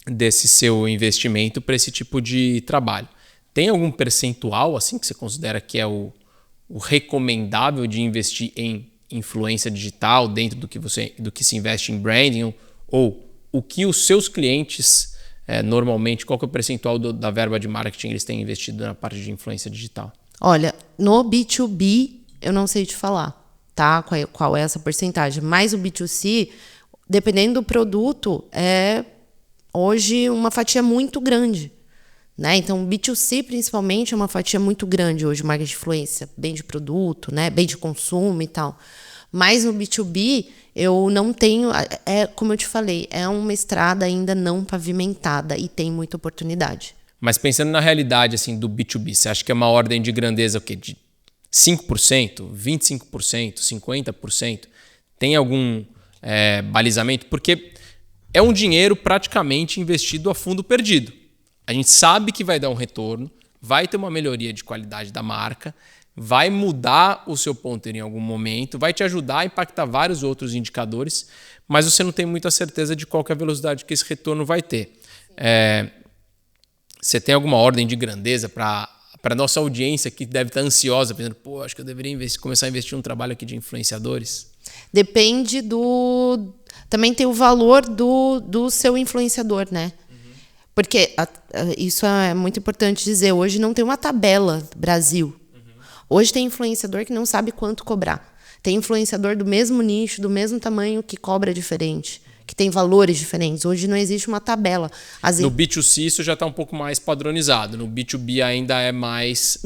desse seu investimento para esse tipo de trabalho. Tem algum percentual assim que você considera que é o recomendável de investir em influência digital dentro do que se investe em branding? Ou o que os seus clientes, normalmente, qual que é o percentual da verba de marketing eles têm investido na parte de influência digital? Olha, no B2B eu não sei te falar, tá? Qual é essa porcentagem. Mas o B2C, dependendo do produto, é hoje uma fatia muito grande. Né? Então, o B2C, principalmente, é uma fatia muito grande hoje, marketing de influência, bem de produto, né? Bem de consumo e tal. Mas no B2B, eu não tenho... como eu te falei, é uma estrada ainda não pavimentada e tem muita oportunidade. Mas pensando na realidade assim, do B2B, você acha que é uma ordem de grandeza o quê? De 5%, 25%, 50%? Tem algum balizamento? Porque é um dinheiro praticamente investido a fundo perdido. A gente sabe que vai dar um retorno, vai ter uma melhoria de qualidade da marca, vai mudar o seu ponto em algum momento, vai te ajudar a impactar vários outros indicadores, mas você não tem muita certeza de qual que é a velocidade que esse retorno vai ter. Você tem alguma ordem de grandeza para a nossa audiência que deve estar ansiosa, pensando, acho que eu deveria começar a investir em um trabalho aqui de influenciadores? Depende do... Também tem o valor do seu influenciador, né? Porque isso é muito importante dizer. Hoje não tem uma tabela Brasil. Hoje tem influenciador que não sabe quanto cobrar. Tem influenciador do mesmo nicho, do mesmo tamanho, que cobra diferente, que tem valores diferentes. Hoje não existe uma tabela. No B2C isso já está um pouco mais padronizado. No B2B ainda é mais...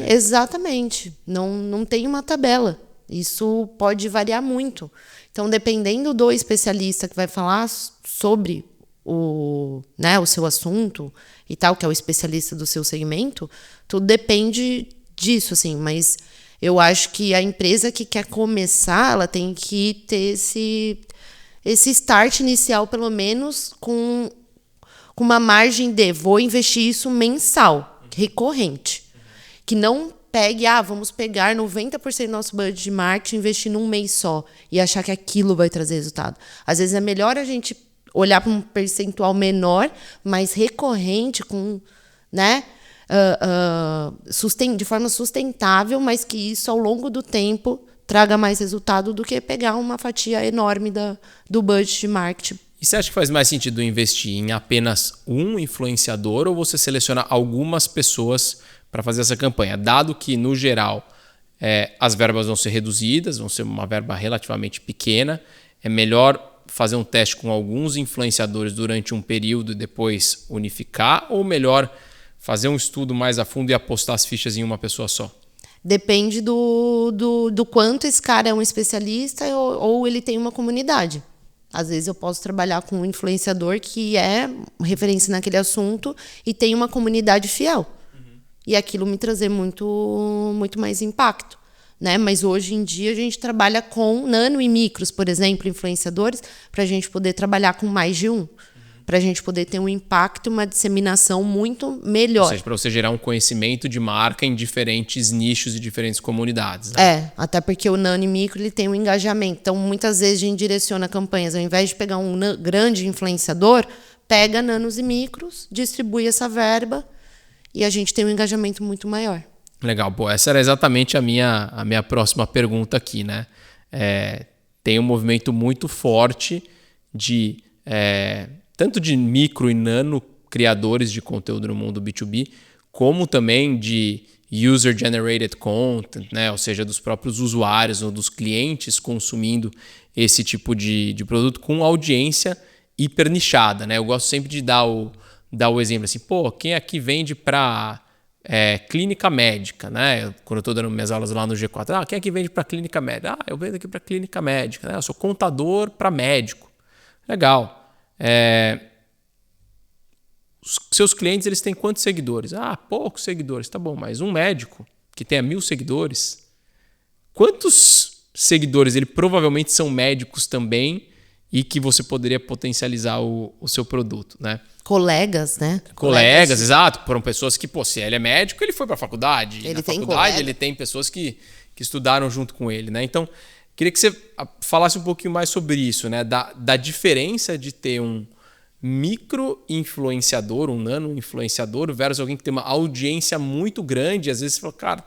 Exatamente. Não tem uma tabela. Isso pode variar muito. Então, dependendo do especialista que vai falar sobre o seu assunto e tal, que é o especialista do seu segmento, tudo depende disso, assim. Mas eu acho que a empresa que quer começar, ela tem que ter esse start inicial, pelo menos, com uma margem de vou investir isso mensal, recorrente. Que não pegue, vamos pegar 90% do nosso budget de marketing e investir num mês só e achar que aquilo vai trazer resultado. Às vezes é melhor a gente olhar para um percentual menor, mais recorrente, com, né, de forma sustentável, mas que isso, ao longo do tempo, traga mais resultado do que pegar uma fatia enorme do budget de marketing. E você acha que faz mais sentido investir em apenas um influenciador ou você selecionar algumas pessoas para fazer essa campanha? Dado que, no geral, as verbas vão ser reduzidas, vão ser uma verba relativamente pequena, é melhor fazer um teste com alguns influenciadores durante um período e depois unificar, ou melhor fazer um estudo mais a fundo e apostar as fichas em uma pessoa só? Depende do quanto esse cara é um especialista ou ele tem uma comunidade. Às vezes eu posso trabalhar com um influenciador que é referência naquele assunto e tem uma comunidade fiel. E aquilo me trazer muito, muito mais impacto. Né? Mas hoje em dia a gente trabalha com nano e micros, por exemplo, influenciadores, para a gente poder trabalhar com mais de um. Para a gente poder ter um impacto, uma disseminação muito melhor. Ou seja, para você gerar um conhecimento de marca em diferentes nichos e diferentes comunidades. Né? Até porque o nano e micro ele tem um engajamento. Então, muitas vezes a gente direciona campanhas, ao invés de pegar um grande influenciador, pega nanos e micros, distribui essa verba e a gente tem um engajamento muito maior. Legal, essa era exatamente a minha próxima pergunta aqui, né? Tem um movimento muito forte de tanto de micro e nano criadores de conteúdo no mundo B2B, como também de user-generated content, né? Ou seja, dos próprios usuários ou dos clientes consumindo esse tipo de produto com audiência hiper nichada, né? Eu gosto sempre de dar o exemplo assim, quem aqui vende para... clínica médica, né? Quando eu estou dando minhas aulas lá no G4, quem é que vende para clínica médica? Eu vendo aqui para clínica médica, né? Eu sou contador para médico. Legal. Os seus clientes, eles têm quantos seguidores? Poucos seguidores, tá bom, mas um médico que tenha 1.000 seguidores, quantos seguidores ele provavelmente são médicos também e que você poderia potencializar o seu produto, né? Colegas, né? Colegas, exato. Foram pessoas que, se ele é médico, ele foi para a faculdade. Ele Na tem faculdade colega. ele tem pessoas que estudaram junto com ele, né? Então, queria que você falasse um pouquinho mais sobre isso, né? Da diferença de ter um micro-influenciador, um nano-influenciador, versus alguém que tem uma audiência muito grande. Às vezes você fala, cara,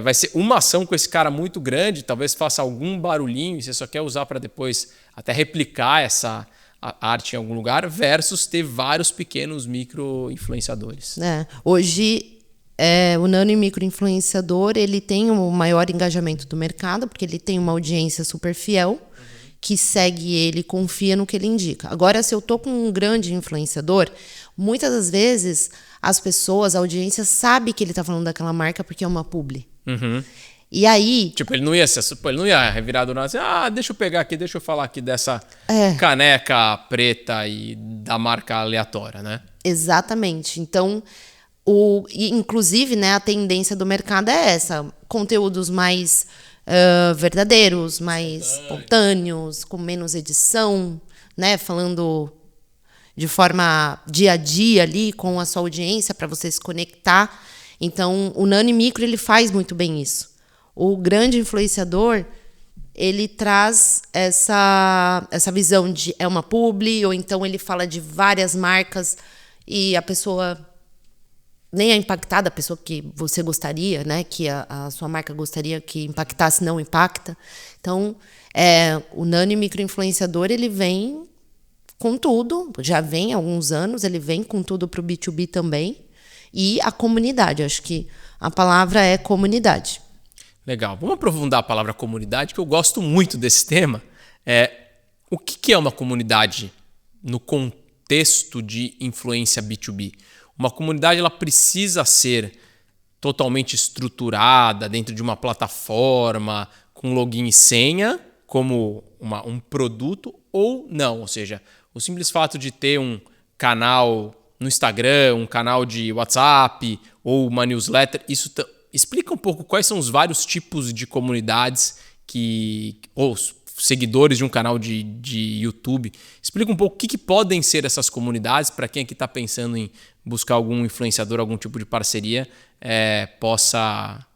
vai ser uma ação com esse cara muito grande, talvez faça algum barulhinho e você só quer usar para depois até replicar essa arte em algum lugar, versus ter vários pequenos micro-influenciadores. Hoje, o nano e micro-influenciador, ele tem o maior engajamento do mercado, porque ele tem uma audiência super fiel, que segue ele, confia no que ele indica. Agora, se eu tô com um grande influenciador, muitas das vezes as pessoas, a audiência sabe que ele tá falando daquela marca porque é uma publi. Uhum. E aí... Tipo, ele não ia revirar do nada assim, deixa eu pegar aqui, deixa eu falar aqui dessa caneca preta e da marca aleatória, né? Exatamente. Então, inclusive, né, a tendência do mercado é essa. Conteúdos mais verdadeiros, mais espontâneos, com menos edição, né? Falando de forma dia a dia ali com a sua audiência para você se conectar. Então, o nano e micro, ele faz muito bem isso. O grande influenciador, ele traz essa visão de uma publi, ou então ele fala de várias marcas e a pessoa nem é impactada, a pessoa que você gostaria, né, que a sua marca gostaria que impactasse, não impacta. Então, o nano e micro-influenciador, ele vem com tudo, já vem há alguns anos, ele vem com tudo para o B2B também. E a comunidade, acho que a palavra é comunidade. Legal. Vamos aprofundar a palavra comunidade, que eu gosto muito desse tema. O que é uma comunidade no contexto de influência B2B? Uma comunidade ela precisa ser totalmente estruturada dentro de uma plataforma, com login e senha, como um produto, ou não? Ou seja, o simples fato de ter um canal no Instagram, um canal de WhatsApp ou uma newsletter, isso explica um pouco quais são os vários tipos de comunidades ou seguidores de um canal de YouTube. Explica um pouco o que podem ser essas comunidades para quem aqui está pensando em buscar algum influenciador, algum tipo de parceria, possa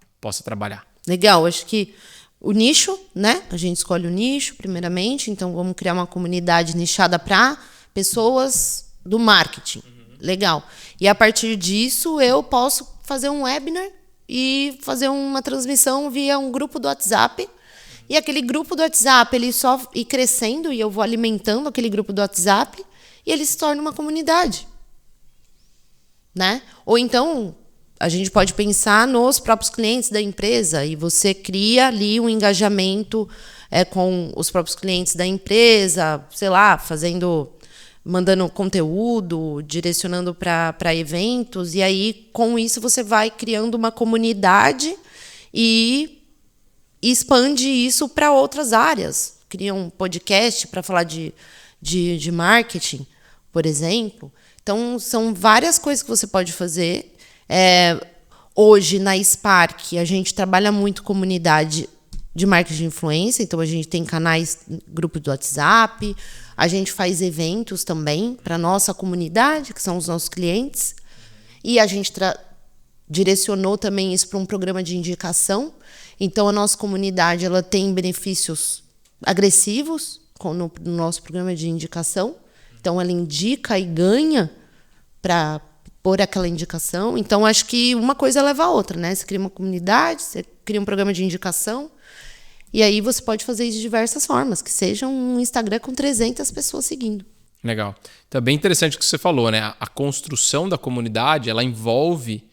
trabalhar. Legal, acho que o nicho, né? A gente escolhe o nicho primeiramente, então vamos criar uma comunidade nichada para pessoas do marketing. Legal. E a partir disso, eu posso fazer um webinar e fazer uma transmissão via um grupo do WhatsApp. E aquele grupo do WhatsApp, ele só ir crescendo e eu vou alimentando aquele grupo do WhatsApp e ele se torna uma comunidade. Né? Ou então, a gente pode pensar nos próprios clientes da empresa e você cria ali um engajamento com os próprios clientes da empresa, sei lá, mandando conteúdo, direcionando para eventos, e aí, com isso, você vai criando uma comunidade e expande isso para outras áreas. Cria um podcast para falar de marketing, por exemplo. Então, são várias coisas que você pode fazer. Hoje, na Spark, a gente trabalha muito comunidade de marketing de influência, então a gente tem canais, grupos do WhatsApp, a gente faz eventos também para a nossa comunidade, que são os nossos clientes, e a gente direcionou também isso para um programa de indicação. Então, a nossa comunidade ela tem benefícios agressivos no nosso programa de indicação. Então, ela indica e ganha por aquela indicação. Então, acho que uma coisa leva a outra, né? Você cria uma comunidade, você cria um programa de indicação, e aí você pode fazer isso de diversas formas, que seja um Instagram com 300 pessoas seguindo. Legal. Então, é bem interessante o que você falou, né? A construção da comunidade, ela envolve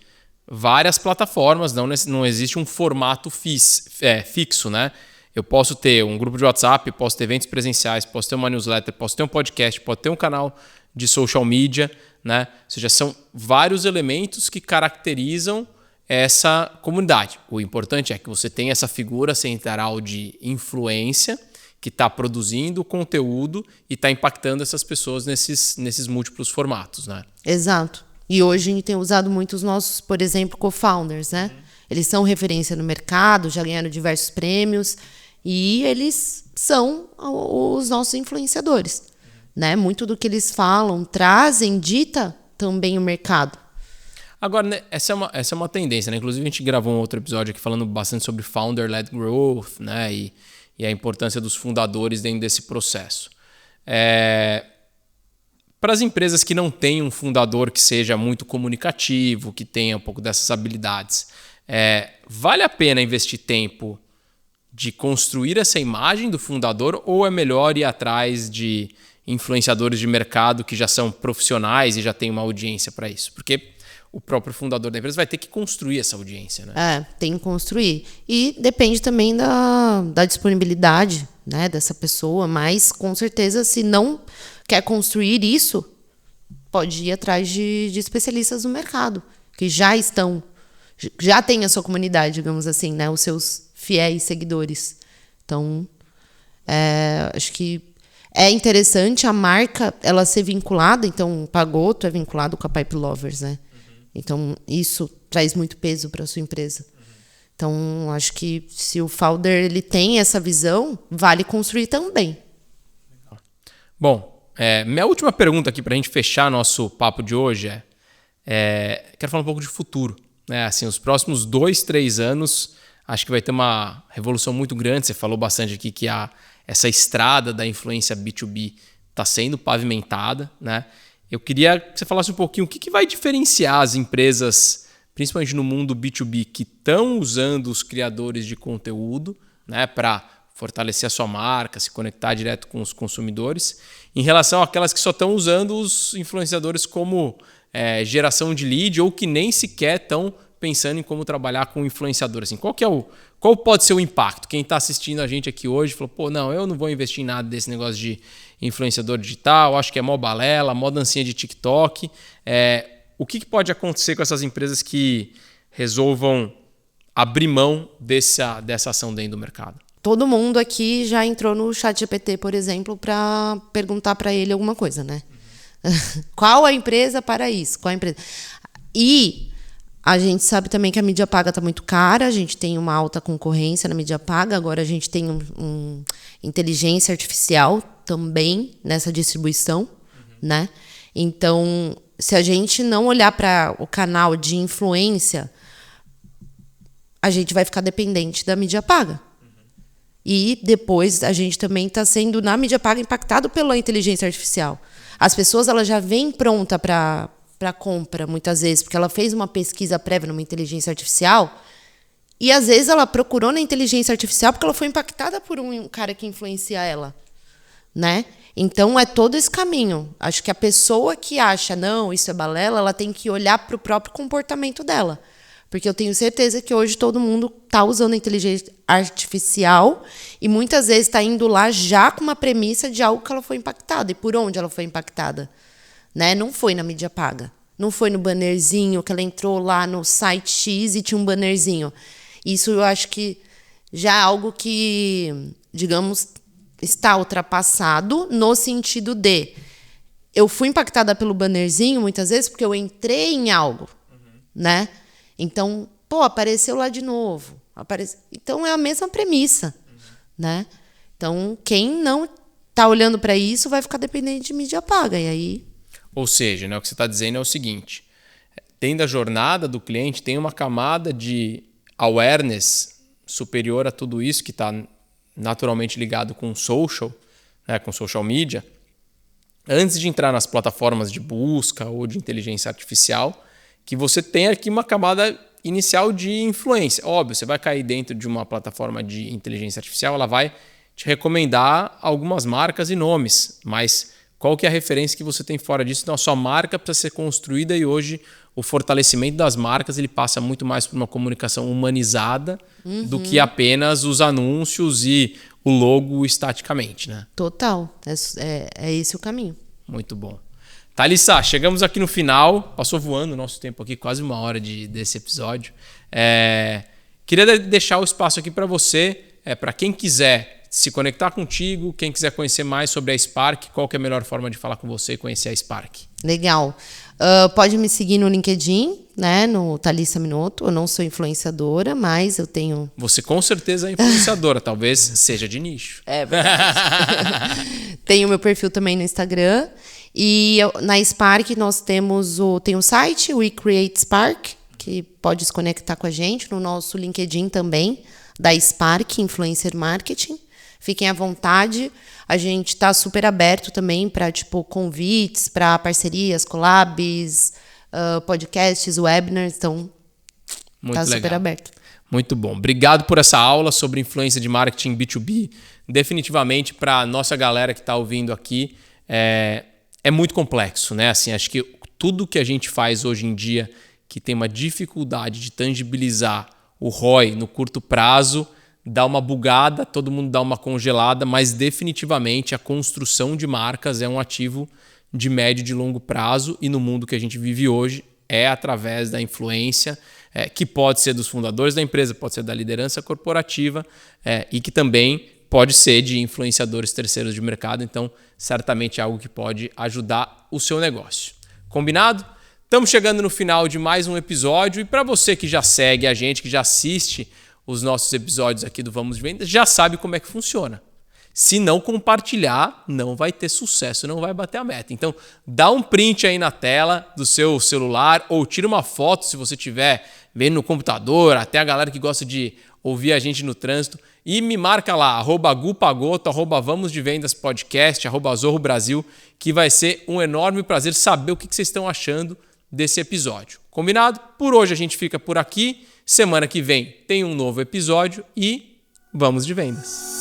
várias plataformas, não existe um formato fixo, né? Eu posso ter um grupo de WhatsApp, posso ter eventos presenciais, posso ter uma newsletter, posso ter um podcast, posso ter um canal de social media, né? Ou seja, são vários elementos que caracterizam essa comunidade. O importante é que você tenha essa figura central de influência que está produzindo conteúdo e está impactando essas pessoas nesses múltiplos formatos, né? Exato. E hoje a gente tem usado muito os nossos, por exemplo, co-founders, né? Eles são referência no mercado, já ganharam diversos prêmios e eles são os nossos influenciadores, né? Muito do que eles falam, trazem, dita também o mercado. Agora, né, essa é uma tendência, né? Inclusive, a gente gravou um outro episódio aqui falando bastante sobre Founder-led Growth, né? E a importância dos fundadores dentro desse processo. Para as empresas que não têm um fundador que seja muito comunicativo, que tenha um pouco dessas habilidades, vale a pena investir tempo de construir essa imagem do fundador ou é melhor ir atrás de influenciadores de mercado que já são profissionais e já têm uma audiência para isso? Porque o próprio fundador da empresa vai ter que construir essa audiência, né? Tem que construir. E depende também da disponibilidade, né, dessa pessoa, mas com certeza, se não quer construir isso, pode ir atrás de especialistas no mercado, que já têm a sua comunidade, digamos assim, né, os seus fiéis seguidores. Então, acho que é interessante a marca ela ser vinculada, então o Pagoto é vinculado com a Pipe Lovers, né? Então, isso traz muito peso para a sua empresa. Então, acho que se o founder ele tem essa visão, vale construir também. Bom, minha última pergunta aqui para a gente fechar nosso papo de hoje quero falar um pouco de futuro. Né? Assim, os próximos 2-3 anos, acho que vai ter uma revolução muito grande. Você falou bastante aqui que essa estrada da influência B2B está sendo pavimentada, né? Eu queria que você falasse um pouquinho o que vai diferenciar as empresas, principalmente no mundo B2B, que estão usando os criadores de conteúdo, né, para fortalecer a sua marca, se conectar direto com os consumidores, em relação àquelas que só estão usando os influenciadores como geração de lead ou que nem sequer estão pensando em como trabalhar com influenciador. Assim, qual pode ser o impacto? Quem está assistindo a gente aqui hoje falou, eu não vou investir em nada desse negócio de influenciador digital, acho que é mó balela, mó dancinha de TikTok. O que pode acontecer com essas empresas que resolvam abrir mão dessa ação dentro do mercado? Todo mundo aqui já entrou no ChatGPT, por exemplo, para perguntar para ele alguma coisa, né? Qual a empresa para isso? Qual a empresa? E a gente sabe também que a mídia paga está muito cara, a gente tem uma alta concorrência na mídia paga, agora a gente tem inteligência artificial também nessa distribuição, né? Então, se a gente não olhar para o canal de influência, a gente vai ficar dependente da mídia paga. E depois a gente também está sendo, na mídia paga, impactado pela inteligência artificial. As pessoas elas já vêm pronta para compra, muitas vezes, porque ela fez uma pesquisa prévia numa inteligência artificial e, às vezes, ela procurou na inteligência artificial porque ela foi impactada por um cara que influencia ela, né? Então, é todo esse caminho. Acho que a pessoa que acha, não, isso é balela, ela tem que olhar para o próprio comportamento dela. Porque eu tenho certeza que hoje todo mundo está usando a inteligência artificial e, muitas vezes, está indo lá já com uma premissa de algo que ela foi impactada. E por onde ela foi impactada? Né? Não foi na mídia paga. Não foi no bannerzinho que ela entrou lá no site X e tinha um bannerzinho. Isso eu acho que já é algo que, digamos, está ultrapassado no sentido de eu fui impactada pelo bannerzinho muitas vezes porque eu entrei em algo, né? Então, apareceu lá de novo. Então, é a mesma premissa, né? Então, quem não está olhando para isso vai ficar dependente de mídia paga. E aí... Ou seja, né, o que você está dizendo é o seguinte, dentro da jornada do cliente tem uma camada de awareness superior a tudo isso que está naturalmente ligado com social, né, com social media, antes de entrar nas plataformas de busca ou de inteligência artificial, que você tem aqui uma camada inicial de influência. Óbvio, você vai cair dentro de uma plataforma de inteligência artificial, ela vai te recomendar algumas marcas e nomes, mas qual que é a referência que você tem fora disso? Então, a sua marca precisa ser construída e hoje o fortalecimento das marcas ele passa muito mais por uma comunicação humanizada do que apenas os anúncios e o logo estaticamente, né? Total. É esse o caminho. Muito bom. Thalissa, chegamos aqui no final. Passou voando o nosso tempo aqui, quase 1 hora desse episódio. Queria deixar o espaço aqui para você, para quem quiser se conectar contigo, quem quiser conhecer mais sobre a Spark, qual que é a melhor forma de falar com você e conhecer a Spark? Legal. Pode me seguir no LinkedIn, né, no Thalissa Minotto. Eu não sou influenciadora, mas eu tenho... Você com certeza é influenciadora, talvez seja de nicho. É verdade. Tenho meu perfil também no Instagram. E na Spark nós tem o site, o We Create Spark, que pode se conectar com a gente, no nosso LinkedIn também, da Spark Influencer Marketing. Fiquem à vontade. A gente está super aberto também para convites, para parcerias, collabs, podcasts, webinars. Então, está super aberto. Muito bom. Obrigado por essa aula sobre influência de marketing B2B. Definitivamente, para a nossa galera que está ouvindo aqui, é muito complexo, né? Assim, acho que tudo que a gente faz hoje em dia que tem uma dificuldade de tangibilizar o ROI no curto prazo, dá uma bugada, todo mundo dá uma congelada, mas definitivamente a construção de marcas é um ativo de médio e de longo prazo, e no mundo que a gente vive hoje é através da influência, que pode ser dos fundadores da empresa, pode ser da liderança corporativa, e que também pode ser de influenciadores terceiros de mercado. Então, certamente é algo que pode ajudar o seu negócio. Combinado? Estamos chegando no final de mais um episódio, e para você que já segue a gente, que já assiste os nossos episódios aqui do Vamos de Vendas, já sabe como é que funciona. Se não compartilhar, não vai ter sucesso, não vai bater a meta. Então, dá um print aí na tela do seu celular ou tira uma foto se você estiver vendo no computador, até a galera que gosta de ouvir a gente no trânsito, e me marca lá, @gupagoto, @vamosdevendaspodcast, @zorrobrasil, que vai ser um enorme prazer saber o que vocês estão achando desse episódio. Combinado? Por hoje a gente fica por aqui. Semana que vem tem um novo episódio e vamos de vendas.